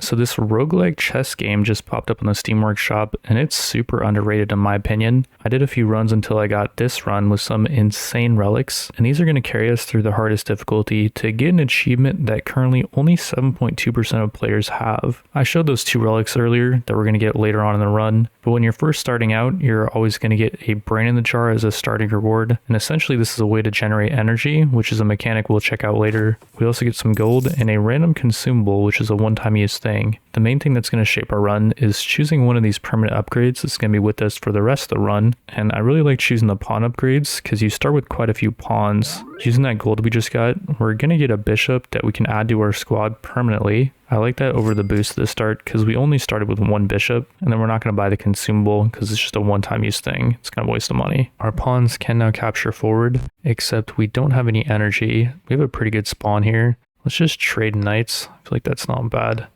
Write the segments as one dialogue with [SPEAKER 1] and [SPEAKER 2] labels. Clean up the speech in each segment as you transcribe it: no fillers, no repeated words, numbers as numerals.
[SPEAKER 1] So this roguelike chess game just popped up on the Steam Workshop, and it's super underrated in my opinion. I did a few runs until I got this run with some insane relics, and these are going to carry us through the hardest difficulty to get an achievement that currently only 7.2% of players have. I showed those 2 relics earlier that we're going to get later on in the run, but when you're first starting out, you're always going to get a brain in the jar as a starting reward, and essentially this is a way to generate energy, which is a mechanic we'll check out later. We also get some gold and a random consumable, which is a one-time use thing. The main thing that's going to shape our run is choosing one of these permanent upgrades that's going to be with us for the rest of the run, and I really like choosing the pawn upgrades because you start with quite a few pawns. Using that gold we just got, we're going to get a bishop that we can add to our squad permanently. I like that over the boost at the start because we only started with 1 bishop, and then we're not going to buy the consumable because it's just a one-time use thing. It's kind of a waste of money. Our pawns can now capture forward, except we don't have any energy. We have a pretty good spawn here. Let's just trade knights. I feel like that's not bad.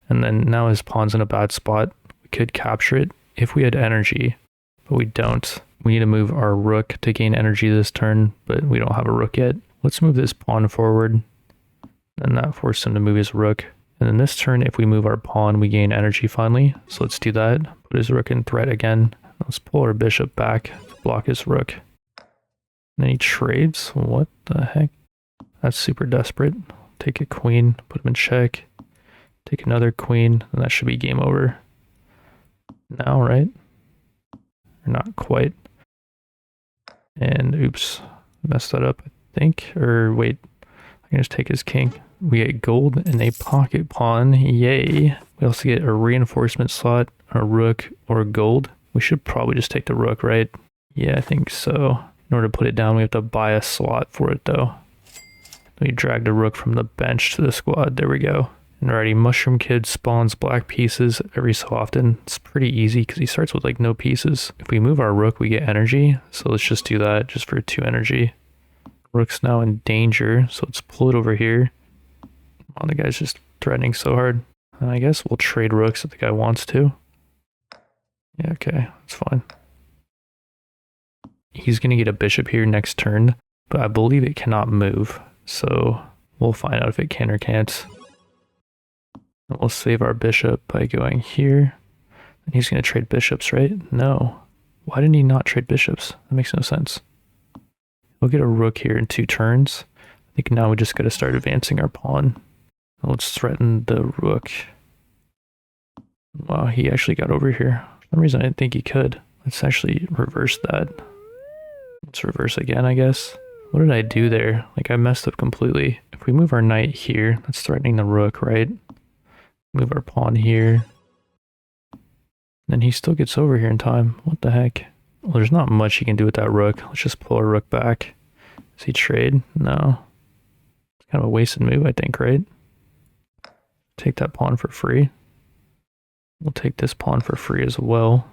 [SPEAKER 1] And then now his pawn's in a bad spot. We could capture it if we had energy, but we don't. We need to move our rook to gain energy this turn, but we don't have a rook yet. Let's move this pawn forward, and that forced him to move his rook. And then this turn, if we move our pawn, we gain energy finally. So let's do that. Put his rook in threat again. Let's pull our bishop back to block his rook. And then he trades. What the heck? That's super desperate. Take a queen, put him in check. Take another queen, and that should be game over. Now, right? Or not quite. And oops, messed that up, I think. Or wait, I can just take his king. We get gold and a pocket pawn. Yay. We also get a reinforcement slot, a rook, or gold. We should probably just take the rook, right? Yeah, I think so. In order to put it down, we have to buy a slot for it, though. We drag the rook from the bench to the squad. There we go. And alrighty, Mushroom Kid spawns black pieces every so often. It's pretty easy because he starts with like no pieces. If we move our rook, we get energy. So let's just do that just for 2 energy. Rook's now in danger, so let's pull it over here. Oh, the guy's just threatening so hard. And I guess we'll trade rooks if the guy wants to. Yeah, okay, that's fine. He's going to get a bishop here next turn, but I believe it cannot move. So we'll find out if it can or can't. And we'll save our bishop by going here. And he's going to trade bishops, right? No. Why didn't he not trade bishops? That makes no sense. We'll get a rook here in 2 turns. I think now we just got to start advancing our pawn. Let's threaten the rook. Wow, he actually got over here. For some reason I didn't think he could. Let's actually reverse that. Let's reverse again, I guess. What did I do there? Like, I messed up completely. If we move our knight here, that's threatening the rook, right? Move our pawn here. Then he still gets over here in time. What the heck? Well, there's not much he can do with that rook. Let's just pull our rook back. Does he trade? No. It's kind of a wasted move, I think, right? Take that pawn for free. We'll take this pawn for free as well.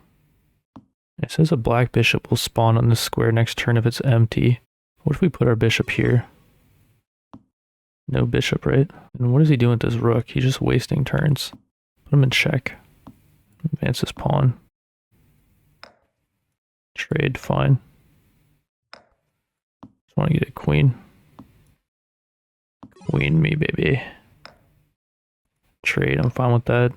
[SPEAKER 1] It says a black bishop will spawn on this square next turn if it's empty. What if we put our bishop here? No bishop, right? And what is he doing with this rook? He's just wasting turns. Put him in check. Advance this pawn. Trade, fine. Just want to get a queen. Queen me, baby. Trade, I'm fine with that.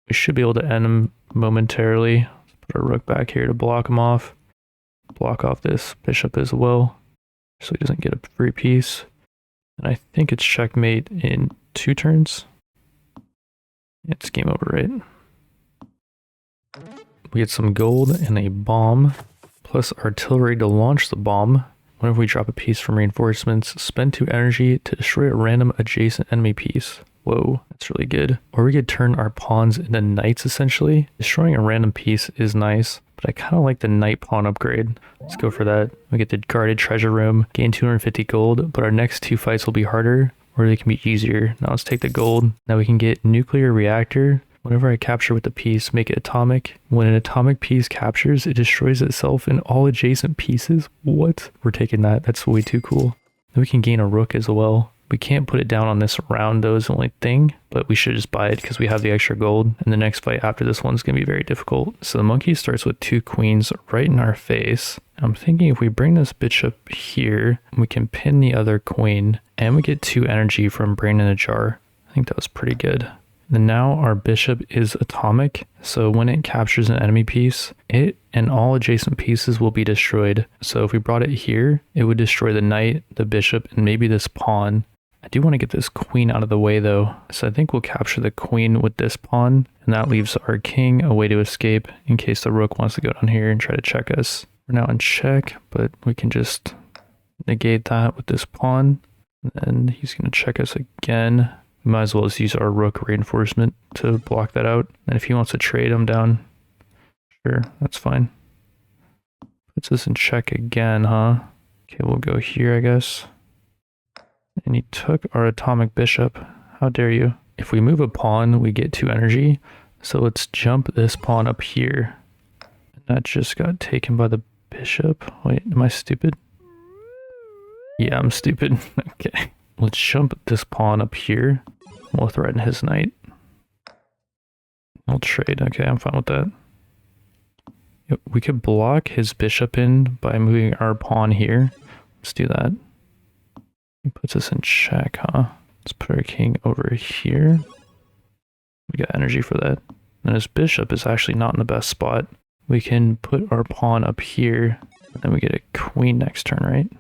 [SPEAKER 1] We should be able to end him momentarily. Let's put our rook back here to block him off. Block off this bishop as well, so he doesn't get a free piece. And I think it's checkmate in 2 turns. It's game over, right? We get some gold and a bomb, plus artillery to launch the bomb. Whenever we drop a piece from reinforcements, spend 2 energy to destroy a random adjacent enemy piece. Whoa, that's really good. Or we could turn our pawns into knights, essentially. Destroying a random piece is nice, but I kind of like the knight pawn upgrade. Let's go for that. We get the guarded treasure room, gain 250 gold, but our next 2 fights will be harder, or they can be easier. Now let's take the gold. Now we can get nuclear reactor. Whenever I capture with the piece, make it atomic. When an atomic piece captures, it destroys itself and all adjacent pieces. What? We're taking that. That's way too cool. Then we can gain a rook as well. We can't put it down on this round though is the only thing, but we should just buy it because we have the extra gold, and the next fight after this one's going to be very difficult. So the monkey starts with 2 queens right in our face. I'm thinking if we bring this bishop here, we can pin the other queen, and we get 2 energy from brain in a jar. I think that was pretty good. And now our bishop is atomic, so when it captures an enemy piece, it and all adjacent pieces will be destroyed. So if we brought it here, it would destroy the knight, the bishop, and maybe this pawn. I do want to get this queen out of the way though, so I think we'll capture the queen with this pawn, and that leaves our king a way to escape in case the rook wants to go down here and try to check us. We're now in check, but we can just negate that with this pawn, and he's going to check us again. We might as well just use our rook reinforcement to block that out, and if he wants to trade, I'm down. Sure, that's fine. Puts us in check again, huh? Okay, we'll go here, I guess. And he took our atomic bishop. How dare you? If we move a pawn, we get 2 energy. So let's jump this pawn up here. And that just got taken by the bishop. Wait, am I stupid? Yeah, I'm stupid. Okay. Let's jump this pawn up here. We'll threaten his knight. We'll trade. Okay, I'm fine with that. Yep, we could block his bishop in by moving our pawn here. Let's do that. He puts us in check, huh? Let's put our king over here. We got energy for that. And his bishop is actually not in the best spot. We can put our pawn up here, and then we get a queen next turn, right?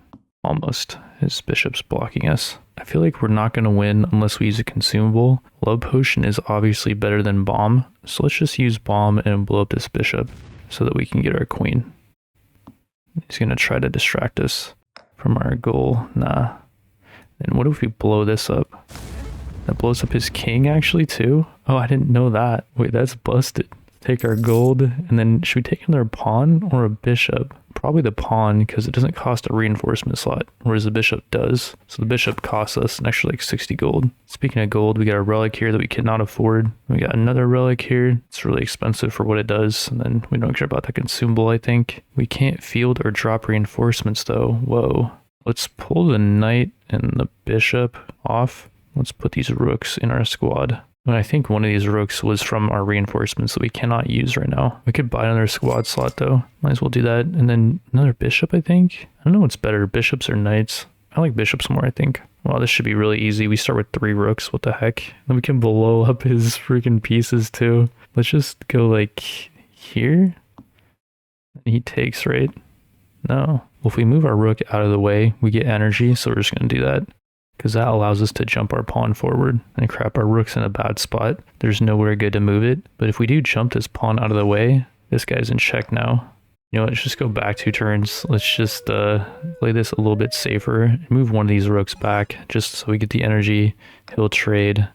[SPEAKER 1] Almost. His bishop's blocking us. I feel like we're not going to win unless we use a consumable. Love potion is obviously better than bomb, so let's just use bomb and blow up this bishop so that we can get our queen. He's going to try to distract us from our goal. Nah. And what if we blow this up? That blows up his king actually too? Oh, I didn't know that. Wait, that's busted. Take our gold, and then should we take another pawn or a bishop? Probably the pawn, because it doesn't cost a reinforcement slot, whereas the bishop does. So the bishop costs us an extra like 60 gold. Speaking of gold, we got a relic here that we cannot afford. We got another relic here. It's really expensive for what it does, and then we don't care about the consumable, I think. We can't field or drop reinforcements though. Whoa. Let's pull the knight and the bishop off. Let's put these rooks in our squad. And I think one of these rooks was from our reinforcements that we cannot use right now. We could buy another squad slot though. Might as well do that. And then another bishop, I think. I don't know what's better, bishops or knights. I like bishops more, I think. Wow, this should be really easy. We start with 3 rooks. What the heck? Then we can blow up his freaking pieces too. Let's just go like here. And he takes, right? No. Well, if we move our rook out of the way, we get energy, so we're just going to do that. Because that allows us to jump our pawn forward. And crap, our rook's in a bad spot. There's nowhere good to move it. But if we do jump this pawn out of the way, this guy's in check now. You know what, let's just go back 2 turns. Let's just play this a little bit safer. Move one of these rooks back, just so we get the energy. He'll trade.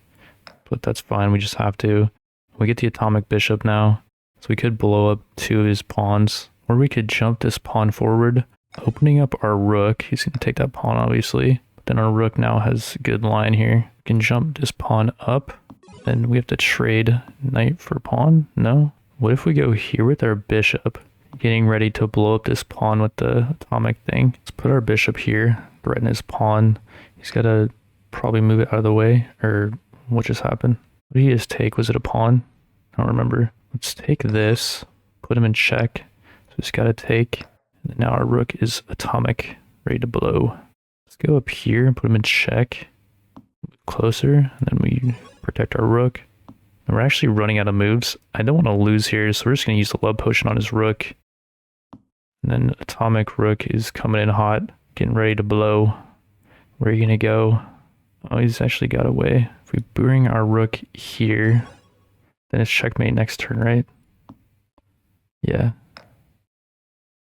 [SPEAKER 1] But that's fine, we just have to. We get the atomic bishop now. So we could blow up 2 of his pawns. Or we could jump this pawn forward, opening up our rook. He's going to take that pawn, obviously. But then our rook now has a good line here. We can jump this pawn up. Then we have to trade knight for pawn. No? What if we go here with our bishop? Getting ready to blow up this pawn with the atomic thing. Let's put our bishop here. Threaten his pawn. He's got to probably move it out of the way. Or what just happened? What did he just take? Was it a pawn? I don't remember. Let's take this. Put him in check. Just gotta take, and now our rook is atomic, ready to blow. Let's go up here and put him in check. Closer, and then we protect our rook. And we're actually running out of moves. I don't want to lose here, so we're just gonna use the love potion on his rook. And then atomic rook is coming in hot, getting ready to blow. Where are you gonna go? Oh, he's actually got away. If we bring our rook here, then it's checkmate next turn, right? Yeah.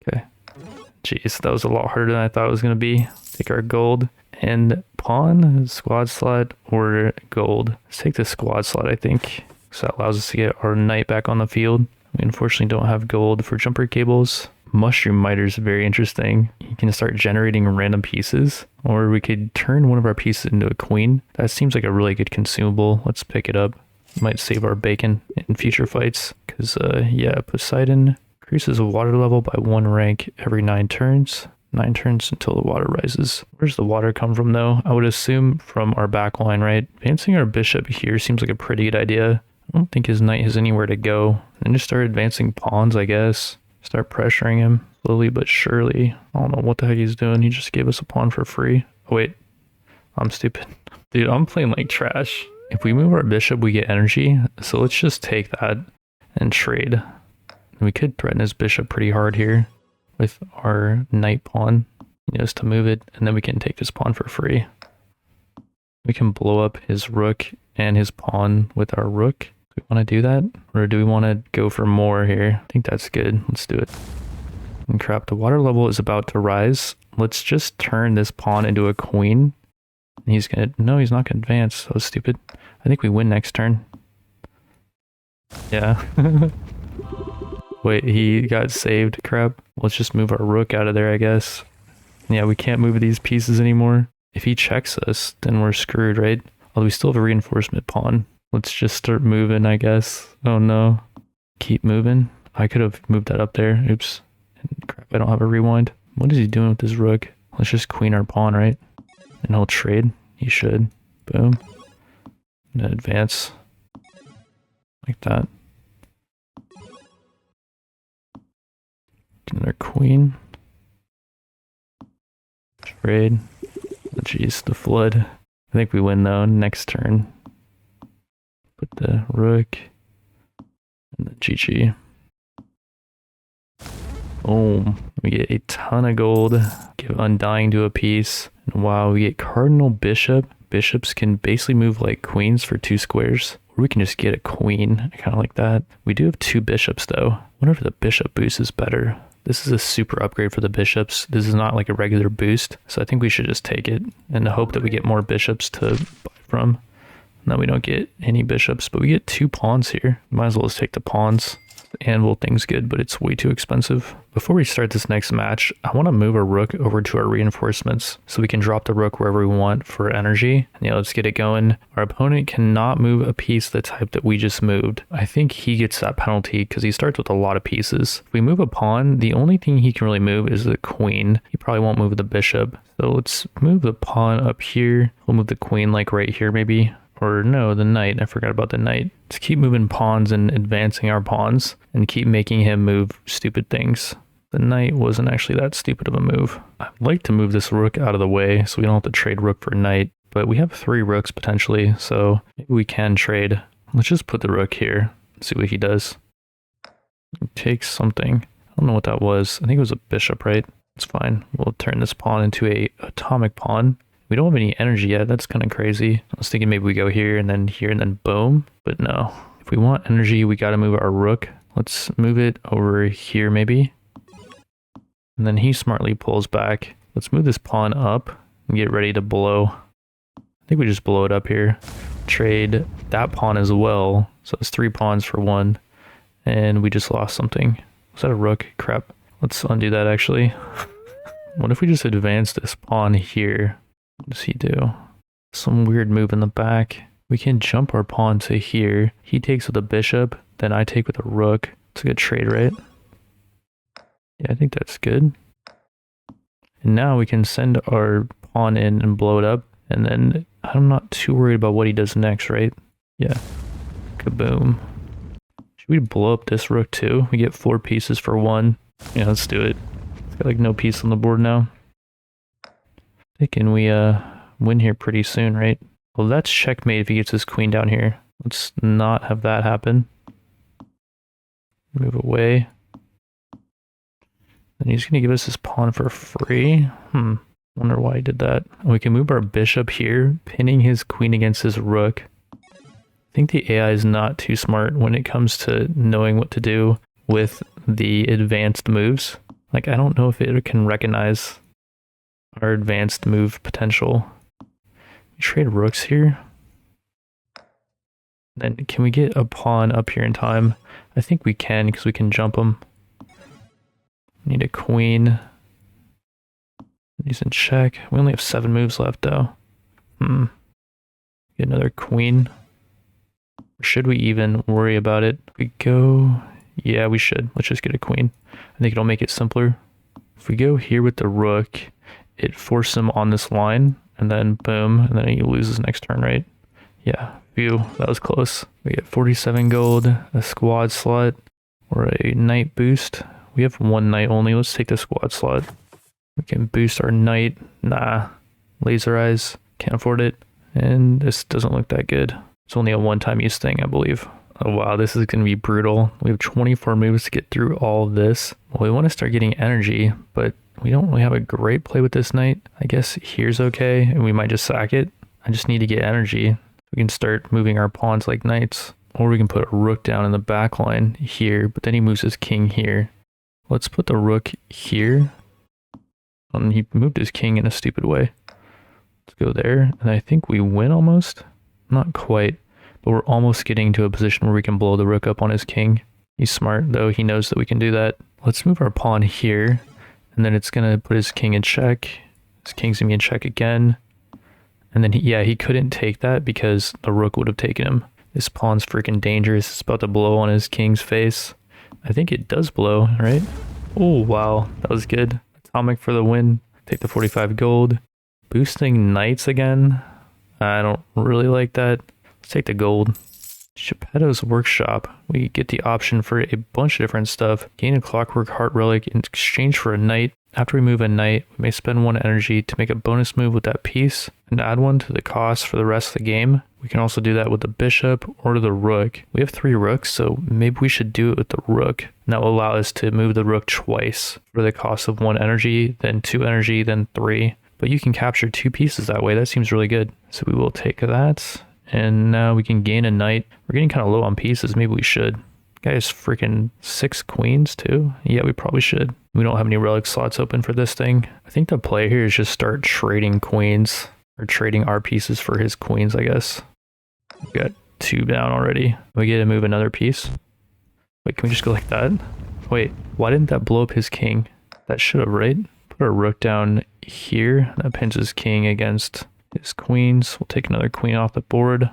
[SPEAKER 1] Okay. Jeez, that was a lot harder than I thought it was going to be. Take our gold and pawn, squad slot, or gold. Let's take the squad slot, I think. So that allows us to get our knight back on the field. We unfortunately don't have gold for jumper cables. Mushroom miter is very interesting. You can start generating random pieces, or we could turn one of our pieces into a queen. That seems like a really good consumable. Let's pick it up. Might save our bacon in future fights. Because, yeah, Poseidon increases the water level by 1 rank every 9 turns. 9 turns until the water rises. Where's the water come from though? I would assume from our back line, right? Advancing our bishop here seems like a pretty good idea. I don't think his knight has anywhere to go. And just start advancing pawns, I guess. Start pressuring him slowly but surely. I don't know what the heck he's doing. He just gave us a pawn for free. Oh wait, I'm stupid. Dude, I'm playing like trash. If we move our bishop, we get energy. So let's just take that and trade. We could threaten his bishop pretty hard here with our knight pawn, just to move it, and then we can take this pawn for free. We can blow up his rook and his pawn with our rook. Do we want to do that? Or do we want to go for more here? I think that's good. Let's do it. And crap, the water level is about to rise. Let's just turn this pawn into a queen. And he's gonna, no, he's not gonna advance. So stupid. I think we win next turn. Yeah. Wait, he got saved. Crap. Let's just move our rook out of there, I guess. Yeah, we can't move these pieces anymore. If he checks us, then we're screwed, right? Although we still have a reinforcement pawn. Let's just start moving, I guess. Oh no. Keep moving. I could have moved that up there. Oops. Crap, I don't have a rewind. What is he doing with this rook? Let's just queen our pawn, right? And he'll trade. He should. Boom. And then advance. Like that. Another queen. Trade. Oh, jeez, the flood. I think we win though. Next turn. Put the rook. And the GG. Boom. We get a ton of gold. Give Undying to a piece. And wow, we get Cardinal Bishop. Bishops can basically move like queens for 2 squares. Or we can just get a queen. I kind of like that. We do have 2 bishops though. I wonder if the bishop boost is better. This is a super upgrade for the bishops. This is not like a regular boost. So I think we should just take it and hope that we get more bishops to buy from. No, we don't get any bishops, but we get 2 pawns here. Might as well just take the pawns. The anvil thing's good, but it's way too expensive. Before we start this next match, I want to move our rook over to our reinforcements so we can drop the rook wherever we want for energy. And yeah, let's get it going. Our opponent cannot move a piece the type that we just moved. I think he gets that penalty because he starts with a lot of pieces. If we move a pawn, the only thing he can really move is the queen. He probably won't move the bishop. So let's move the pawn up here. We'll move the queen like right here maybe. Or no, the knight. I forgot about the knight. Let's keep moving pawns and advancing our pawns and keep making him move stupid things. The knight wasn't actually that stupid of a move. I'd like to move this rook out of the way so we don't have to trade rook for knight, but we have 3 rooks potentially, so maybe we can trade. Let's just put the rook here and see what he does. He takes something. I don't know what that was. I think it was a bishop, right? It's fine. We'll turn this pawn into a atomic pawn. We don't have any energy yet. That's kind of crazy. I was thinking maybe we go here and then boom. But no. If we want energy, we got to move our rook. Let's move it over here maybe. And then he smartly pulls back. Let's move this pawn up and get ready to blow. I think we just blow it up here. Trade that pawn as well. So it's 3 pawns for 1. And we just lost something. Was that a rook? Crap. Let's undo that actually. What if we just advance this pawn here? What does he do? Some weird move in the back. We can jump our pawn to here. He takes with a bishop, then I take with a rook. It's a good trade, right? Yeah, I think that's good. And now we can send our pawn in and blow it up. And then I'm not too worried about what he does next, right? Yeah. Kaboom. Should we blow up this rook too? We get 4 pieces for 1. Yeah, let's do it. It's got like no piece on the board now. Thinking we win here pretty soon, right? Well, that's checkmate if he gets his queen down here. Let's not have that happen. Move away. And he's gonna give us his pawn for free. Wonder why he did that. We can move our bishop here, pinning his queen against his rook. I think the AI is not too smart when it comes to knowing what to do with the advanced moves. Like, I don't know if it can recognize our advanced move potential. We trade rooks here. Then can we get a pawn up here in time? I think we can because we can jump him. Need a queen. He's in check. We only have 7 moves left though. Get another queen. Or should we even worry about it? We go... Yeah, we should. Let's just get a queen. I think it'll make it simpler. If we go here with the rook, it forces him on this line, and then boom, and then he loses next turn, right? Yeah, phew, that was close. We get 47 gold, a squad slot, or a knight boost. We have 1 knight only. Let's take the squad slot. We can boost our knight. Nah, laser eyes, can't afford it. And this doesn't look that good. It's only a one-time use thing, I believe. Oh wow, this is going to be brutal. We have 24 moves to get through all of this. Well, we want to start getting energy, but we don't really have a great play with this knight. I guess here's okay, and we might just sack it. I just need to get energy. We can start moving our pawns like knights. Or we can put a rook down in the back line here, but then he moves his king here. Let's put the rook here. And he moved his king in a stupid way. Let's go there, and I think we win almost. Not quite, but we're almost getting to a position where we can blow the rook up on his king. He's smart, though. He knows that we can do that. Let's move our pawn here, and then it's going to put his king in check. His king's going to be in check again. And then, he couldn't take that because the rook would have taken him. This pawn's freaking dangerous. It's about to blow on his king's face. I think it does blow, right? Oh, wow. That was good. Atomic for the win. Take the 45 gold. Boosting knights again. I don't really like that. Let's take the gold. Geppetto's Workshop. We get the option for a bunch of different stuff. Gain a Clockwork Heart Relic in exchange for a knight. After we move a knight, we may spend 1 energy to make a bonus move with that piece and add 1 to the cost for the rest of the game. We can also do that with the bishop or the rook. We have 3 rooks, so maybe we should do it with the rook. And that will allow us to move the rook twice for the cost of 1 energy, then 2 energy, then 3. But you can capture 2 pieces that way. That seems really good. So we will take that. And now we can gain a knight. We're getting kind of low on pieces. Maybe we should. Guy has freaking 6 queens too. Yeah, we probably should. We don't have any relic slots open for this thing. I think the play here is just start trading queens. Or trading our pieces for his queens, I guess. We got 2 down already. We get to move another piece. Wait, can we just go like that? Wait, why didn't that blow up his king? That should have, right? Put our rook down here. That pins his king against his queens. We'll take another queen off the board.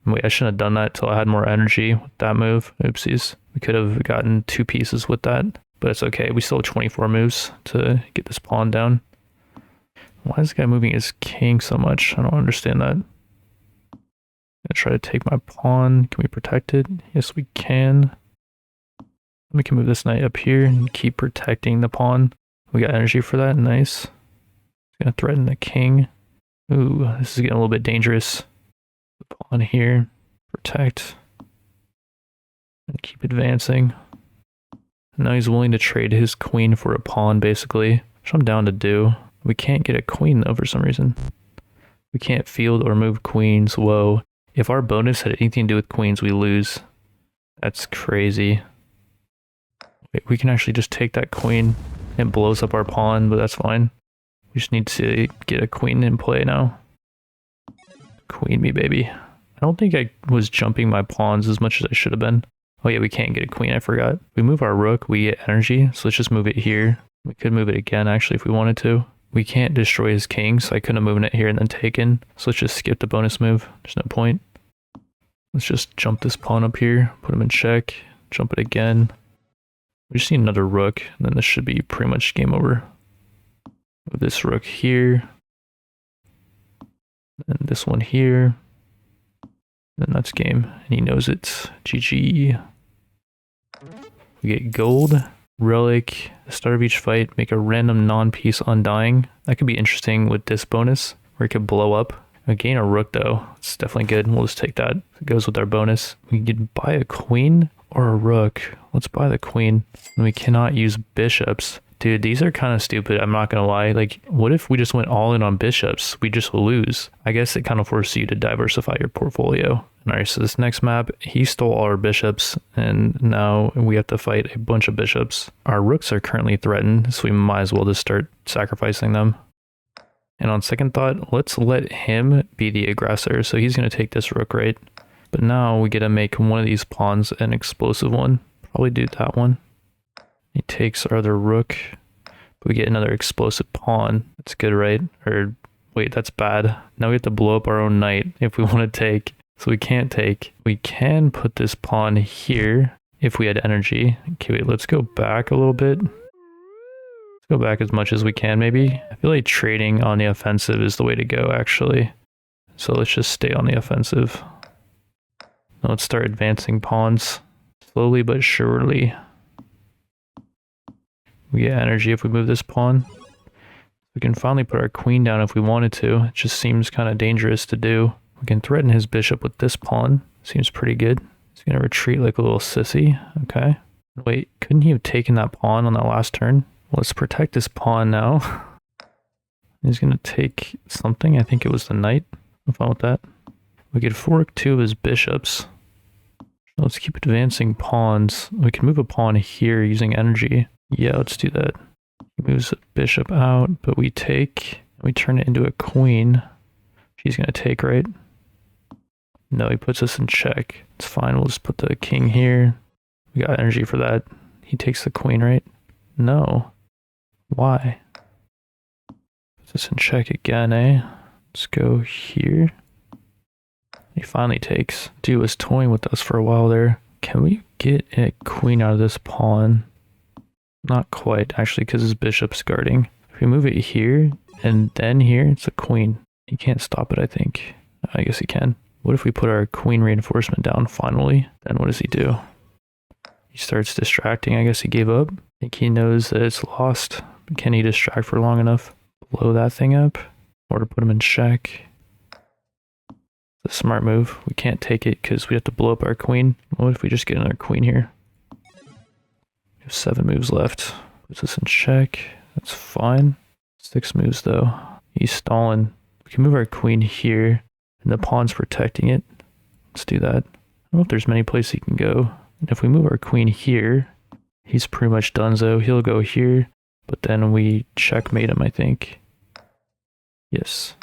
[SPEAKER 1] Wait, I shouldn't have done that till I had more energy with that move. Oopsies. We could have gotten 2 pieces with that, but it's okay. We still have 24 moves to get this pawn down. Why is this guy moving his king so much? I don't understand that. I'm gonna try to take my pawn. Can we protect it? Yes, we can. We can move this knight up here and keep protecting the pawn. We got energy for that. Nice. It's gonna threaten the king. Ooh, this is getting a little bit dangerous. The pawn here. Protect. And keep advancing. Now he's willing to trade his queen for a pawn, basically. Which I'm down to do. We can't get a queen, though, for some reason. We can't field or move queens. Whoa. If our bonus had anything to do with queens, we lose. That's crazy. Wait, we can actually just take that queen. It blows up our pawn, but that's fine. We just need to get a queen in play now. Queen me, baby. I don't think I was jumping my pawns as much as I should have been. Oh yeah, we can't get a queen, I forgot. We move our rook, we get energy, so let's just move it here. We could move it again, actually, if we wanted to. We can't destroy his king, so I couldn't have moved it here and then taken. So let's just skip the bonus move. There's no point. Let's just jump this pawn up here, put him in check, jump it again. We just need another rook, and then this should be pretty much game over. Move this rook here. And this one here. And that's game. And he knows it. GG. We get gold. Relic. At the start of each fight, make a random non-piece undying. That could be interesting with this bonus, where it could blow up. We gain a rook though. It's definitely good. We'll just take that. It goes with our bonus. We can buy a queen or a rook. Let's buy the queen. And we cannot use bishops. Dude, these are kind of stupid, I'm not gonna lie. Like, what if we just went all in on bishops? We just lose. I guess it kind of forces you to diversify your portfolio. Alright, so this next map, he stole all our bishops, and now we have to fight a bunch of bishops. Our rooks are currently threatened, so we might as well just start sacrificing them. And on second thought, let's let him be the aggressor. So he's gonna take this rook, right? But now we get to make one of these pawns an explosive one. Probably do that one. He takes our other rook, but we get another explosive pawn. That's good, right? Or wait, that's bad. Now we have to blow up our own knight if we want to take. So we can't take. We can put this pawn here if we had energy. Okay, wait, let's go back a little bit. Let's go back as much as we can, maybe. I feel like trading on the offensive is the way to go, actually. So let's just stay on the offensive. Now let's start advancing pawns. Slowly but surely. We get energy if we move this pawn. We can finally put our queen down if we wanted to. It just seems kind of dangerous to do. We can threaten his bishop with this pawn. Seems pretty good. He's going to retreat like a little sissy. Okay. Wait, couldn't he have taken that pawn on that last turn? Let's protect this pawn now. He's going to take something. I think it was the knight. I'm fine with that. We could fork 2 of his bishops. Let's keep advancing pawns. We can move a pawn here using energy. Yeah, let's do that. He moves a bishop out, but we take. We turn it into a queen. She's going to take, right? No, he puts us in check. It's fine. We'll just put the king here. We got energy for that. He takes the queen, right? No. Why? Puts us in check again, eh? Let's go here. He finally takes. Dude was toying with us for a while there. Can we get a queen out of this pawn? Not quite, actually, because his bishop's guarding. If we move it here and then here, it's a queen. He can't stop it, I think. I guess he can. What if we put our queen reinforcement down finally? Then what does he do? He starts distracting. I guess he gave up. I think he knows that it's lost. But can he distract for long enough? Blow that thing up? Or to put him in check? A smart move. We can't take it because we have to blow up our queen. What if we just get another queen here? We have 7 moves left. Puts us in check. That's fine. 6 moves though. He's stalling. We can move our queen here and the pawn's protecting it. Let's do that. I don't know if there's many places he can go. And if we move our queen here, he's pretty much donezo. He'll go here, but then we checkmate him, I think. Yes.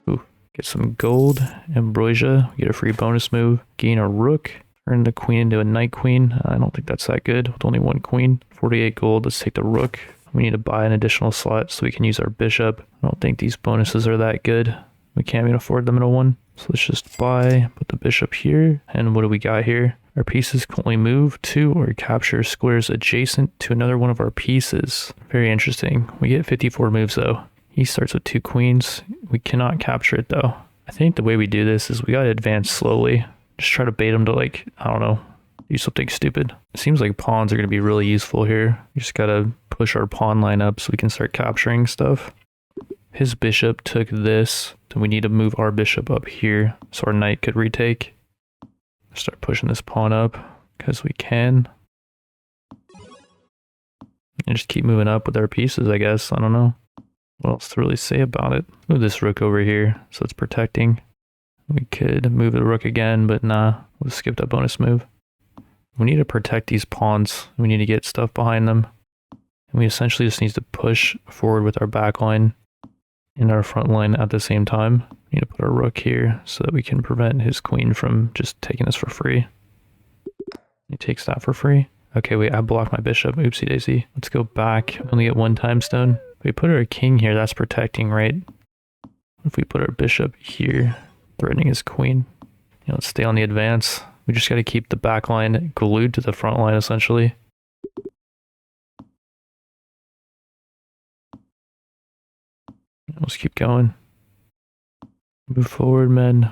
[SPEAKER 1] Ooh. Get some gold, ambrosia, get a free bonus move, gain a rook, turn the queen into a knight queen. I don't think that's that good with only 1 queen. 48 gold, let's take the rook. We need to buy an additional slot so we can use our bishop. I don't think these bonuses are that good. We can't even afford the middle one. So let's just buy, put the bishop here. And what do we got here? Our pieces can only move to or capture squares adjacent to another one of our pieces. Very interesting. We get 54 moves though. He starts with 2 queens. We cannot capture it though. I think the way we do this is we gotta advance slowly. Just try to bait him to like, I don't know, do something stupid. It seems like pawns are gonna be really useful here. We just gotta push our pawn line up so we can start capturing stuff. His bishop took this, then we need to move our bishop up here so our knight could retake. Start pushing this pawn up because we can. And just keep moving up with our pieces, I guess. I don't know what else to really say about it. Move this rook over here so it's protecting. We could move the rook again, but nah, we'll skip that bonus move. We need to protect these pawns. We need to get stuff behind them. And we essentially just need to push forward with our back line and our front line at the same time. We need to put our rook here so that we can prevent his queen from just taking us for free. He takes that for free. Okay, wait, I blocked my bishop. Oopsie daisy. Let's go back. We only get 1 time stone. If we put our king here, that's protecting, right? If we put our bishop here, threatening his queen. You know, let's stay on the advance. We just got to keep the back line glued to the front line, essentially. Let's keep going. Move forward, men.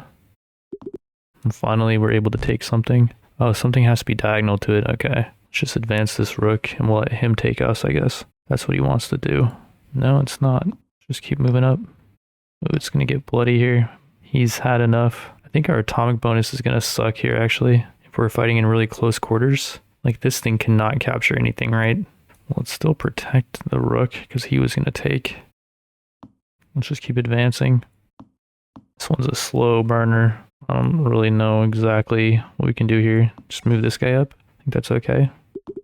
[SPEAKER 1] And finally, we're able to take something. Oh, something has to be diagonal to it. Okay. Let's just advance this rook and we'll let him take us, I guess. That's what he wants to do. No, it's not. Just keep moving up. Oh, it's going to get bloody here. He's had enough. I think our atomic bonus is going to suck here, actually. If we're fighting in really close quarters. Like, this thing cannot capture anything, right? Well, let's still protect the rook because he was going to take. Let's just keep advancing. This one's a slow burner. I don't really know exactly what we can do here. Just move this guy up. I think that's okay.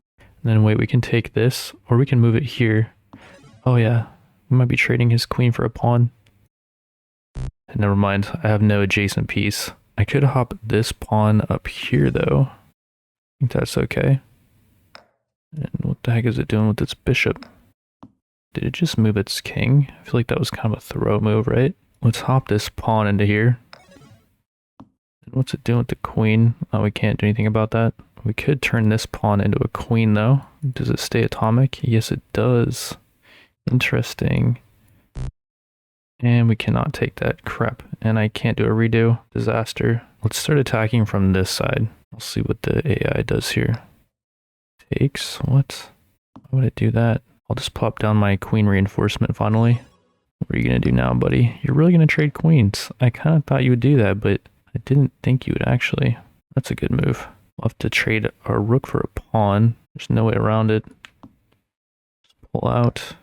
[SPEAKER 1] And then wait, we can take this, or we can move it here. Oh yeah, we might be trading his queen for a pawn. And never mind, I have no adjacent piece. I could hop this pawn up here though. I think that's okay. And what the heck is it doing with its bishop? Did it just move its king? I feel like that was kind of a throw move, right? Let's hop this pawn into here. And what's it doing with the queen? Oh, we can't do anything about that. We could turn this pawn into a queen though. Does it stay atomic? Yes, it does. Interesting. And we cannot take that. Crap. And I can't do a redo. Disaster. Let's start attacking from this side. I'll see what the AI does here. Takes? What? Why would it do that? I'll just plop down my queen reinforcement finally. What are you going to do now, buddy? You're really going to trade queens. I kind of thought you would do that, but I didn't think you would actually. That's a good move. We'll have to trade our rook for a pawn. There's no way around it. Just pull out.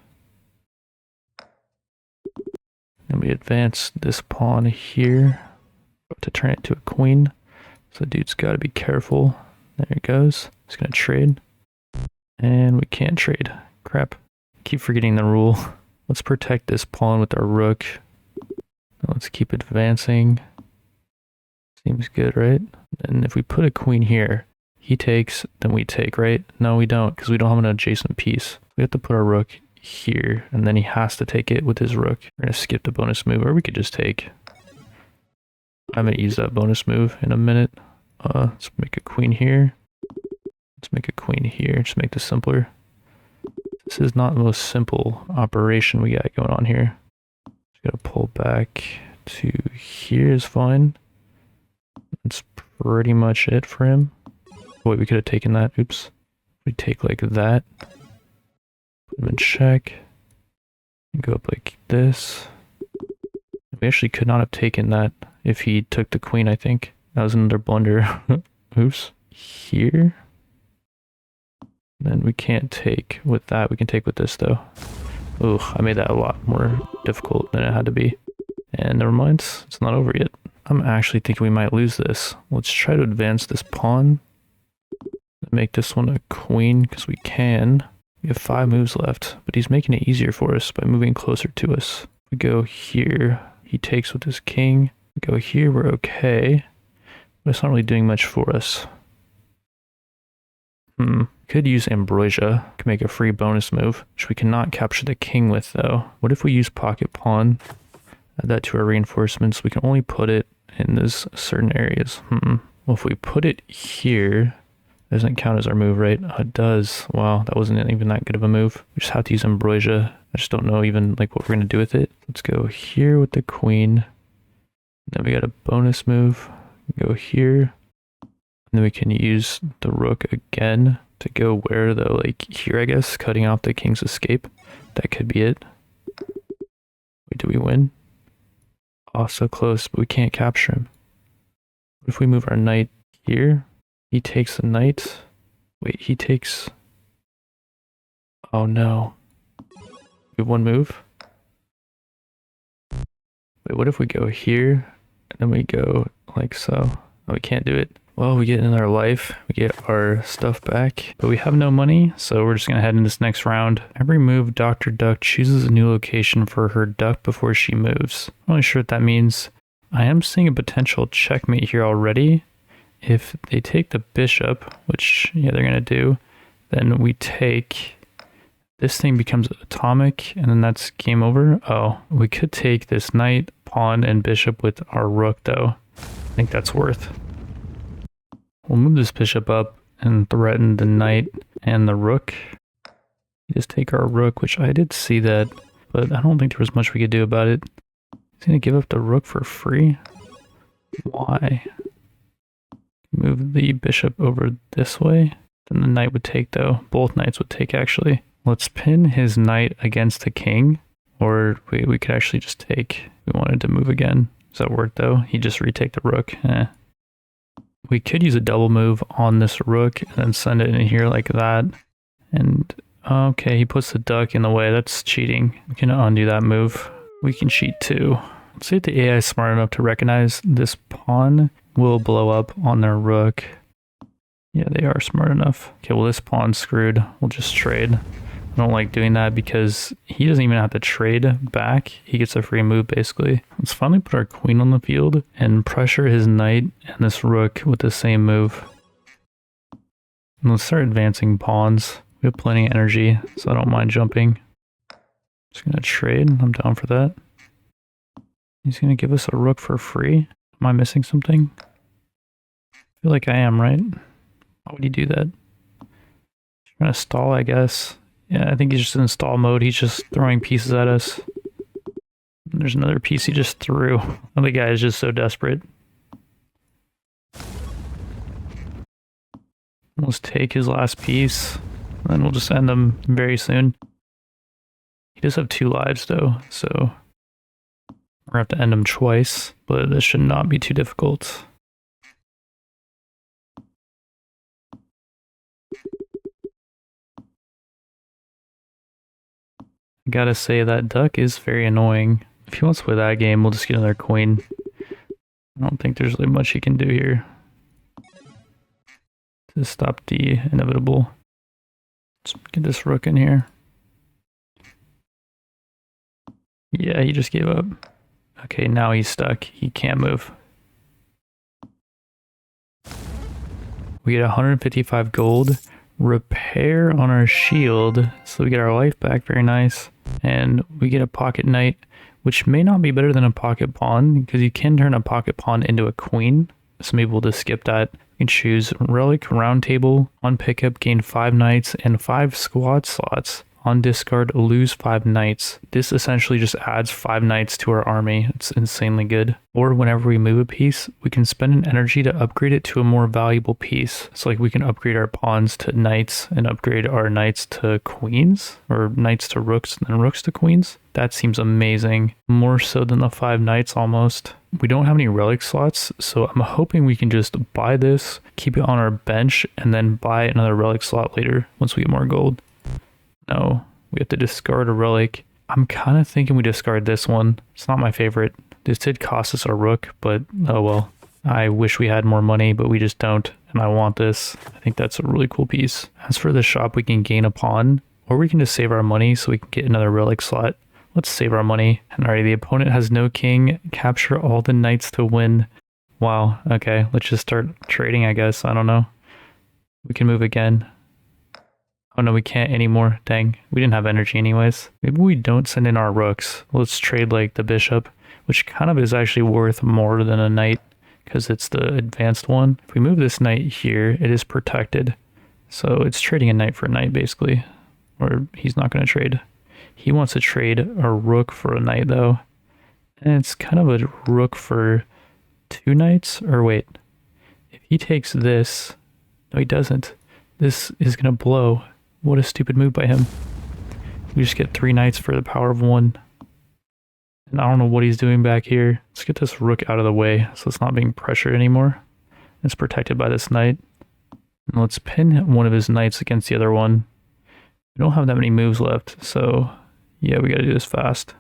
[SPEAKER 1] And we advance this pawn here to turn it to a queen. So dude's got to be careful. There it goes. He's going to trade. And we can't trade. Crap. Keep forgetting the rule. Let's protect this pawn with our rook. Let's keep advancing. Seems good, right? And if we put a queen here, he takes, then we take, right? No, we don't, because we don't have an adjacent piece. We have to put our rook here, and then he has to take it with his rook. We're going to skip the bonus move, or we could just take. I'm going to use that bonus move in a minute. Let's make a queen here. Let's make a queen here, just make this simpler. This is not the most simple operation we got going on here. Just gotta pull back to here is fine. That's pretty much it for him. Wait, we could have taken that. Oops. We take like that. Put him in check. And go up like this. We actually could not have taken that if he took the queen, I think. That was another blunder. Oops. Here. Then we can't take with that. We can take with this though. Ooh, I made that a lot more difficult than it had to be. And never mind, it's not over yet. I'm actually thinking we might lose this. Let's try to advance this pawn. Make this one a queen, because we can. We have 5 moves left, but he's making it easier for us by moving closer to us. We go here, he takes with his king. We go here, we're okay. But it's not really doing much for us. Could use ambrosia, could make a free bonus move, which we cannot capture the king with though. What if we use pocket pawn? Add that to our reinforcements. We can only put it in these certain areas. Well, if we put it here, it doesn't count as our move, right? It does. Wow, that wasn't even that good of a move. We just have to use ambrosia. I just don't know even like what we're gonna do with it. Let's go here with the queen. Then we got a bonus move. Go here. And then we can use the rook again to go where though? Like here, I guess, cutting off the king's escape. That could be it. Wait, did we win? Oh, so close, but we can't capture him. What if we move our knight here? He takes the knight. Wait, he takes... Oh no. We have 1 move. Wait, what if we go here? And then we go like so. Oh, we can't do it. Well, we get in our life, we get our stuff back, but we have no money, so we're just gonna head in this next round. Every move, Dr. Duck chooses a new location for her duck before she moves. I'm not really sure what that means. I am seeing a potential checkmate here already. If they take the bishop, which, yeah, they're gonna do, then we take... This thing becomes atomic, and then that's game over. Oh, we could take this knight, pawn, and bishop with our rook, though. I think that's worth. We'll move this bishop up and threaten the knight and the rook. Just take our rook, which I did see that, but I don't think there was much we could do about it. He's gonna give up the rook for free? Why? Move the bishop over this way. Then the knight would take though. Both knights would take actually. Let's pin his knight against the king. Or we could actually just take. We wanted to move again. Does that work though? He just retake the rook. We could use a double move on this rook and then send it in here like that. And okay, he puts the duck in the way. That's cheating. We can undo that move. We can cheat too. Let's see if the AI is smart enough to recognize this pawn will blow up on their rook. Yeah, they are smart enough. Okay, well this pawn's screwed. We'll just trade. I don't like doing that because he doesn't even have to trade back. He gets a free move basically. Let's finally put our queen on the field and pressure his knight and this rook with the same move. And let's start advancing pawns. We have plenty of energy, so I don't mind jumping. Just gonna trade. I'm down for that. He's gonna give us a rook for free. Am I missing something? I feel like I am, right? Why would he do that? He's trying to stall, I guess. Yeah, I think he's just in stall mode. He's just throwing pieces at us. There's another piece he just threw. The guy is just so desperate. Let's take his last piece. And then we'll just end him very soon. He does have 2 lives though, so We're gonna have to end him twice, but this should not be too difficult. I gotta say, that duck is very annoying. If he wants to play that game, we'll just get another queen. I don't think there's really much he can do here to stop the inevitable. Let's get this rook in here. Yeah, he just gave up. Okay, now he's stuck. He can't move. We get 155 gold. Repair on our shield, so we get our life back. Very nice. And we get a pocket knight, which may not be better than a pocket pawn, because you can turn a pocket pawn into a queen. So maybe we'll just skip that. We can choose Relic, Round Table. On pickup, gain 5 knights and 5 squad slots. On discard, lose 5 knights. This essentially just adds 5 knights to our army. It's insanely good. Or whenever we move a piece, we can spend an energy to upgrade it to a more valuable piece. So like we can upgrade our pawns to knights and upgrade our knights to queens, or knights to rooks and then rooks to queens. That seems amazing. More so than the 5 knights almost. We don't have any relic slots, so I'm hoping we can just buy this, keep it on our bench, and then buy another relic slot later once we get more gold. No, we have to discard a relic. I'm kind of thinking we discard this one. It's not my favorite. This did cost us a rook, but oh well. I wish we had more money, but we just don't, and I want this. I think that's a really cool piece. As for the shop, we can gain a pawn, or we can just save our money so we can get another relic slot. Let's save our money. And alright, the opponent has no king. Capture all the knights to win. Wow, okay, let's just start trading, I guess. I don't know. We can move again. Oh no, we can't anymore. Dang, we didn't have energy anyways. Maybe we don't send in our rooks. Let's trade like the bishop, which kind of is actually worth more than a knight because it's the advanced one. If we move this knight here, it is protected. So it's trading a knight for a knight basically, or he's not going to trade. He wants to trade a rook for a knight though. And it's kind of a rook for 2 knights, or wait, if he takes this, no he doesn't. This is going to blow. What a stupid move by him. We just get 3 knights for the power of 1. And I don't know what he's doing back here. Let's get this rook out of the way so it's not being pressured anymore. It's protected by this knight. And let's pin one of his knights against the other one. We don't have that many moves left, so yeah, we gotta do this fast.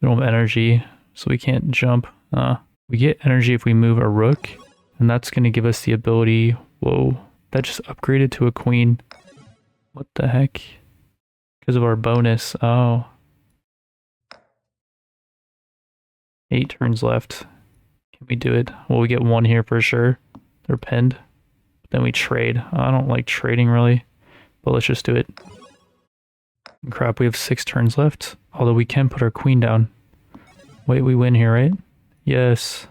[SPEAKER 1] We don't have energy, so we can't jump. We get energy if we move a rook, and that's gonna give us the ability... Whoa, that just upgraded to a queen. What the heck? Because of our bonus. Oh. 8 turns left. Can we do it? Well, we get 1 here for sure. They're pinned. Then we trade. I don't like trading really, but let's just do it. Crap, we have 6 turns left. Although we can put our queen down. Wait, we win here, right? Yes.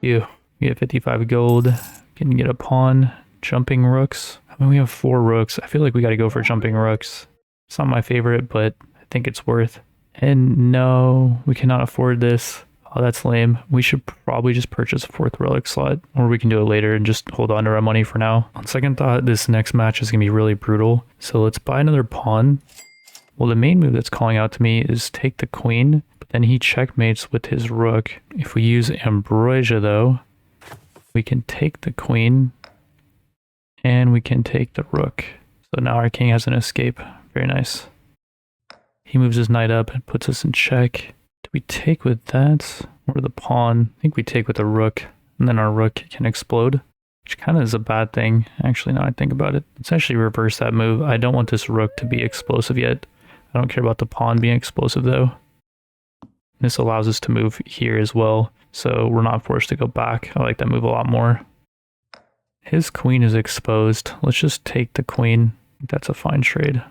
[SPEAKER 1] Ew. We get 55 gold. Can get a pawn. Jumping rooks. I mean, we have 4 rooks. I feel like we got to go for jumping rooks. It's not my favorite, but I think it's worth. And no, we cannot afford this. Oh, that's lame. We should probably just purchase a 4th relic slot, or we can do it later and just hold on to our money for now. On second thought, this next match is going to be really brutal. So let's buy another pawn. Well, the main move that's calling out to me is take the queen, but then he checkmates with his rook. If we use Ambrosia though, we can take the queen and we can take the rook. So now our king has an escape. Very nice. He moves his knight up and puts us in check. Do we take with that or the pawn? I think we take with the rook, and then our rook can explode, which kind of is a bad thing. Actually, now I think about it, let's actually reverse that move. I don't want this rook to be explosive yet. I don't care about the pawn being explosive though. This allows us to move here as well, so we're not forced to go back. I like that move a lot more. His queen is exposed. Let's just take the queen. That's a fine trade.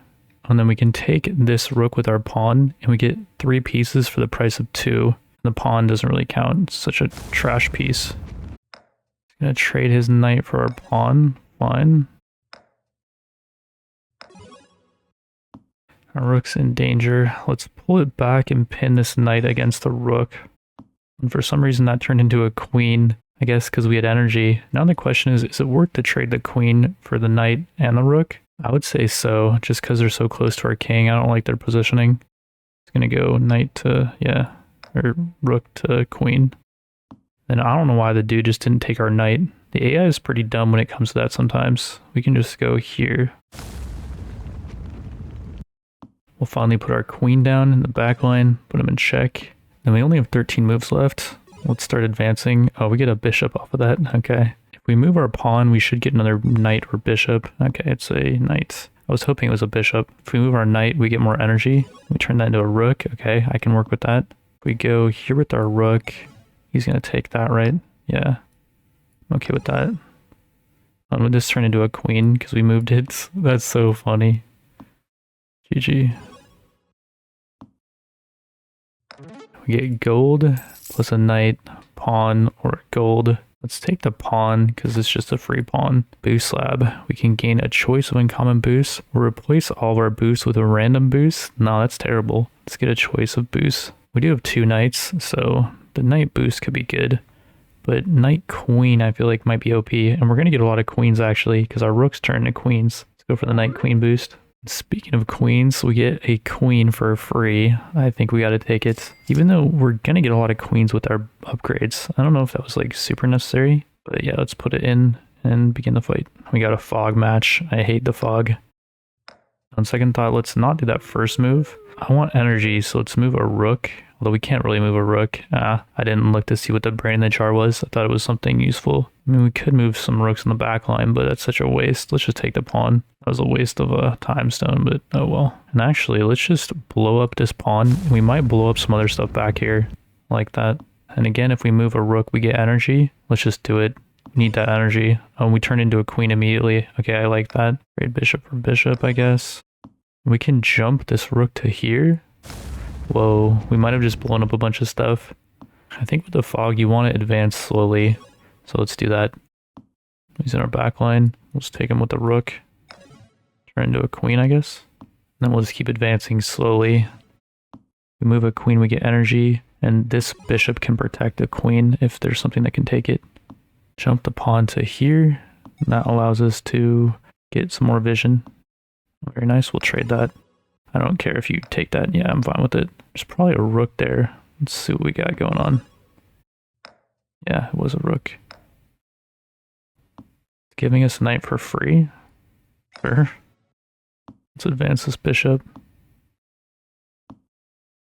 [SPEAKER 1] And then we can take this rook with our pawn, and we get 3 pieces for the price of 2. The pawn doesn't really count. It's such a trash piece. He's gonna trade his knight for our pawn. Fine. Our rook's in danger. Let's pull it back and pin this knight against the rook. And for some reason that turned into a queen. I guess because we had energy. Now the question is it worth to trade the queen for the knight and the rook? I would say so, just because they're so close to our king. I don't like their positioning. It's gonna go knight to, yeah. or rook to queen. And I don't know why the dude just didn't take our knight. The AI is pretty dumb when it comes to that sometimes. We can just go here. We'll finally put our queen down in the back line, put him in check. And we only have 13 moves left. Let's start advancing. Oh, we get a bishop off of that. Okay. If we move our pawn, we should get another knight or bishop. Okay, it's a knight. I was hoping it was a bishop. If we move our knight, we get more energy. We turn that into a rook. Okay, I can work with that. If we go here with our rook, he's going to take that, right? Yeah. I'm okay with that. We'll just turn into a queen because we moved it. That's so funny. GG. We get gold plus a knight, pawn, or gold. Let's take the pawn because it's just a free pawn. Boost slab. We can gain a choice of uncommon boosts or replace all of our boosts with a random boost. No, that's terrible. Let's get a choice of boosts. We do have 2 knights, so the knight boost could be good. But knight queen I feel like might be OP. And we're going to get a lot of queens actually because our rooks turn to queens. Let's go for the knight queen boost. Speaking of queens, we get a queen for free. I think we got to take it. Even though we're going to get a lot of queens with our upgrades. I don't know if that was like super necessary. But yeah, let's put it in and begin the fight. We got a fog match. I hate the fog. On second thought, let's not do that first move. I want energy, so let's move a rook. Although we can't really move a rook. I didn't look to see what the brain in the jar was. I thought it was something useful. I mean, we could move some rooks in the back line, but that's such a waste. Let's just take the pawn. That was a waste of a time stone, but oh well. And actually, let's just blow up this pawn. We might blow up some other stuff back here like that. And again, if we move a rook, we get energy. Let's just do it. We need that energy. Oh, we turn into a queen immediately. Okay, I like that. Great bishop for bishop, I guess. We can jump this rook to here. Whoa, we might have just blown up a bunch of stuff. I think with the fog, you want to advance slowly. So let's do that. He's in our back line. We'll just take him with the rook. Turn into a queen, I guess. And then we'll just keep advancing slowly. We move a queen, we get energy. And this bishop can protect a queen if there's something that can take it. Jump the pawn to here. And that allows us to get some more vision. Very nice, we'll trade that. I don't care if you take that. Yeah, I'm fine with it. There's probably a rook there. Let's see what we got going on. Yeah, it was a rook. It's giving us a knight for free. Sure. Let's advance this bishop.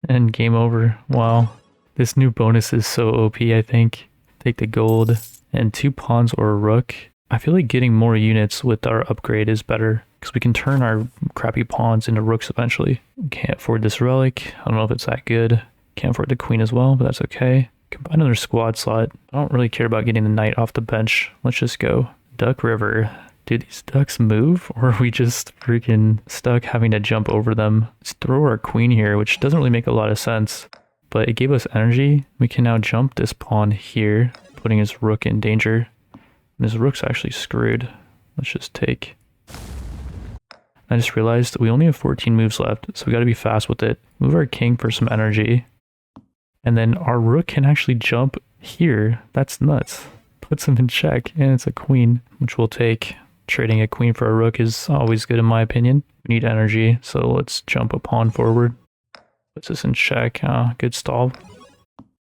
[SPEAKER 1] And game over. Wow. This new bonus is so OP, I think. Take the gold and 2 pawns or a rook. I feel like getting more units with our upgrade is better. Because we can turn our crappy pawns into rooks eventually. Can't afford this relic. I don't know if it's that good. Can't afford the queen as well, but that's okay. Combine another squad slot. I don't really care about getting the knight off the bench. Let's just go. Duck River. Do these ducks move? Or are we just freaking stuck having to jump over them? Let's throw our queen here, which doesn't really make a lot of sense. But it gave us energy. We can now jump this pawn here, putting his rook in danger. And his rook's actually screwed. Let's just take... I just realized we only have 14 moves left, so we gotta be fast with it. Move our king for some energy. And then our rook can actually jump here. That's nuts. Puts him in check, and it's a queen, which we'll take. Trading a queen for a rook is always good in my opinion. We need energy, so let's jump a pawn forward. Puts us in check. Good stall.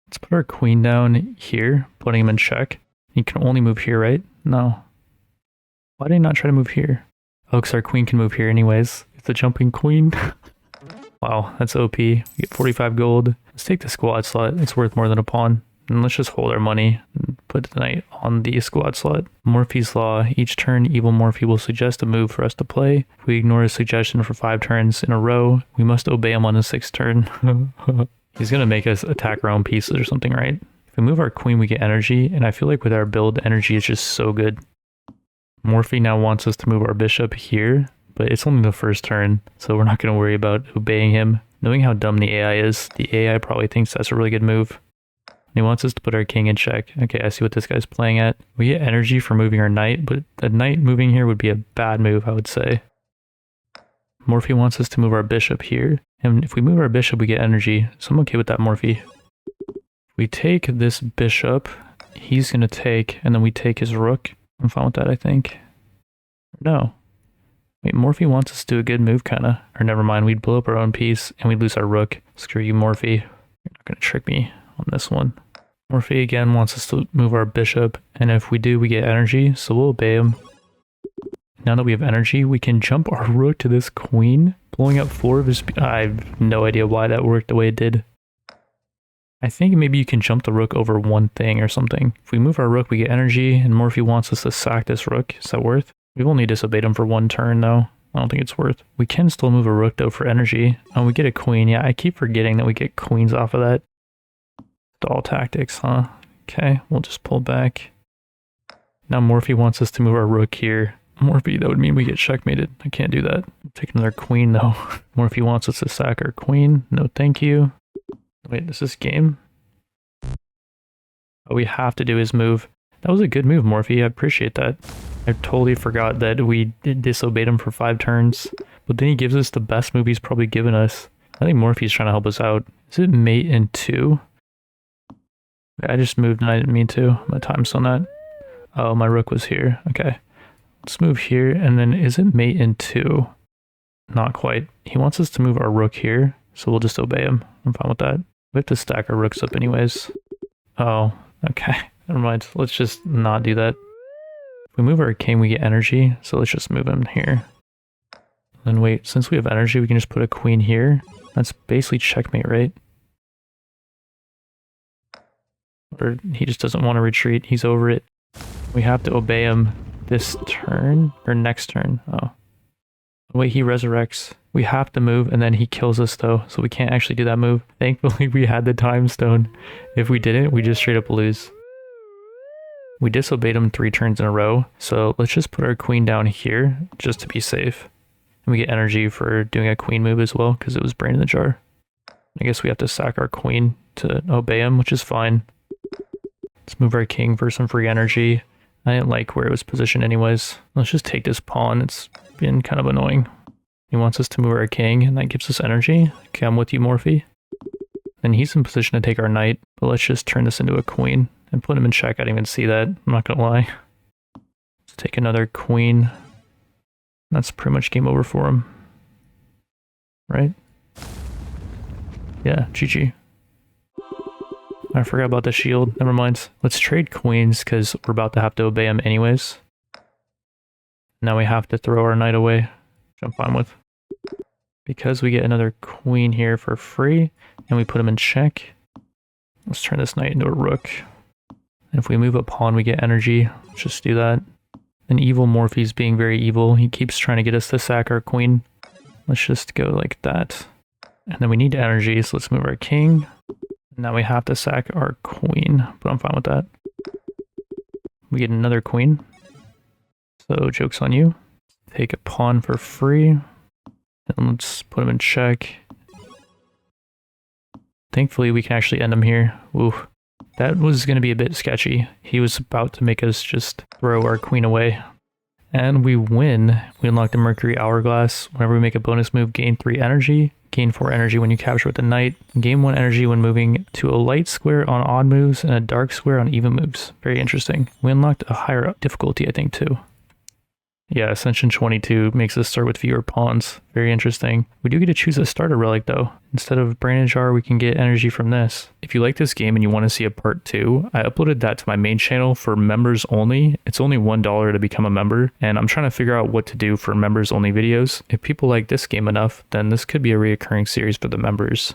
[SPEAKER 1] Let's put our queen down here, putting him in check. He can only move here, right? No. Why did he not try to move here? Oh, because our queen can move here anyways. It's a jumping queen. Wow, that's OP. We get 45 gold. Let's take the squad slot. It's worth more than a pawn. And let's just hold our money and put the knight on the squad slot. Morphe's Law. Each turn, Evil Morphe will suggest a move for us to play. If we ignore his suggestion for 5 turns in a row, we must obey him on the 6th turn. He's going to make us attack our own pieces or something, right? If we move our queen, we get energy. And I feel like with our build, energy is just so good. Morphe now wants us to move our bishop here, but it's only the first turn, so we're not going to worry about obeying him. Knowing how dumb the AI is, the AI probably thinks that's a really good move. And he wants us to put our king in check. Okay, I see what this guy's playing at. We get energy for moving our knight, but the knight moving here would be a bad move, I would say. Morphe wants us to move our bishop here, and if we move our bishop, we get energy, so I'm okay with that, Morphe. If we take this bishop, he's going to take, and then we take his rook. I'm fine with that, I think. No. Wait, Morphe wants us to do a good move, kinda. Or never mind, we'd blow up our own piece, and we'd lose our rook. Screw you, Morphe. You're Not gonna trick me on this one. Morphe again wants us to move our bishop, and if we do, we get energy, so we'll obey him. Now that we have energy, we can jump our rook to this queen, blowing up 4 of his... I have no idea why that worked the way it did. I think maybe you can jump the rook over one thing or something. If we move our rook, we get energy, and Morphe wants us to sack this rook. Is that worth? We've only disobeyed him for 1 turn, though. I don't think it's worth. We can still move a rook, though, for energy. Oh, we get a queen. Yeah, I keep forgetting that we get queens off of that. Stall tactics, huh? Okay, we'll just pull back. Now Morphe wants us to move our rook here. Morphe, that would mean we get checkmated. I can't do that. Take another queen, though. Morphe wants us to sack our queen. No, thank you. Wait, is this game? Oh, we have to do his move. That was a good move, Morphe. I appreciate that. I totally forgot that we disobeyed him for 5 turns. But then he gives us the best move he's probably given us. I think Morphe's trying to help us out. Is it mate in 2? I just moved and I didn't mean to. I'm gonna time on that. Oh, my rook was here. Okay. Let's move here, and then is it mate in 2? Not quite. He wants us to move our rook here, so we'll just obey him. I'm fine with that. We have to stack our rooks up anyways. Oh, okay. Never mind. Let's just not do that. If we move our king, we get energy, so let's just move him here. Then wait, since we have energy, we can just put a queen here. That's basically checkmate, right? Or he just doesn't want to retreat. He's over it. We have to obey him this turn, or next turn. Oh. Wait, he resurrects. We have to move, and then he kills us though, so we can't actually do that move. Thankfully, we had the time stone. If we didn't, we just straight up lose. We disobeyed him 3 turns in a row, so let's just put our queen down here, just to be safe. And we get energy for doing a queen move as well, because it was brain in the jar. I guess we have to sack our queen to obey him, which is fine. Let's move our king for some free energy. I didn't like where it was positioned anyways. Let's just take this pawn. It's been kind of annoying. He wants us to move our king, and that gives us energy. Okay, I'm with you, Morphe. Then he's in position to take our knight, but let's just turn this into a queen and put him in check. I didn't even see that. I'm not gonna lie. Let's take another queen. That's pretty much game over for him. Right? Yeah, GG. I forgot about the shield. Never mind. Let's trade queens because we're about to have to obey him anyways. Now we have to throw our knight away, which I'm fine with. Because we get another queen here for free, and we put him in check. Let's turn this knight into a rook. And if we move a pawn, we get energy. Let's just do that. And evil Morphe's being very evil. He keeps trying to get us to sack our queen. Let's just go like that. And then we need energy, so let's move our king. Now we have to sack our queen, but I'm fine with that. We get another queen. So joke's on you. Take a pawn for free. And let's put him in check. Thankfully we can actually end him here. Ooh. That was going to be a bit sketchy. He was about to make us just throw our queen away. And we win. We unlock the Mercury Hourglass. Whenever we make a bonus move, gain 3 energy. Gain 4 energy when you capture with the knight. Gain 1 energy when moving to a light square on odd moves and a dark square on even moves. Very interesting. We unlocked a higher difficulty, I think, too. Yeah, Ascension 22 makes us start with fewer pawns. Very interesting. We do get to choose a starter relic though. Instead of Brain Jar, we can get energy from this. If you like this game and you want to see a part 2, I uploaded that to my main channel for members only. It's only $1 to become a member, and I'm trying to figure out what to do for members only videos. If people like this game enough, then this could be a reoccurring series for the members.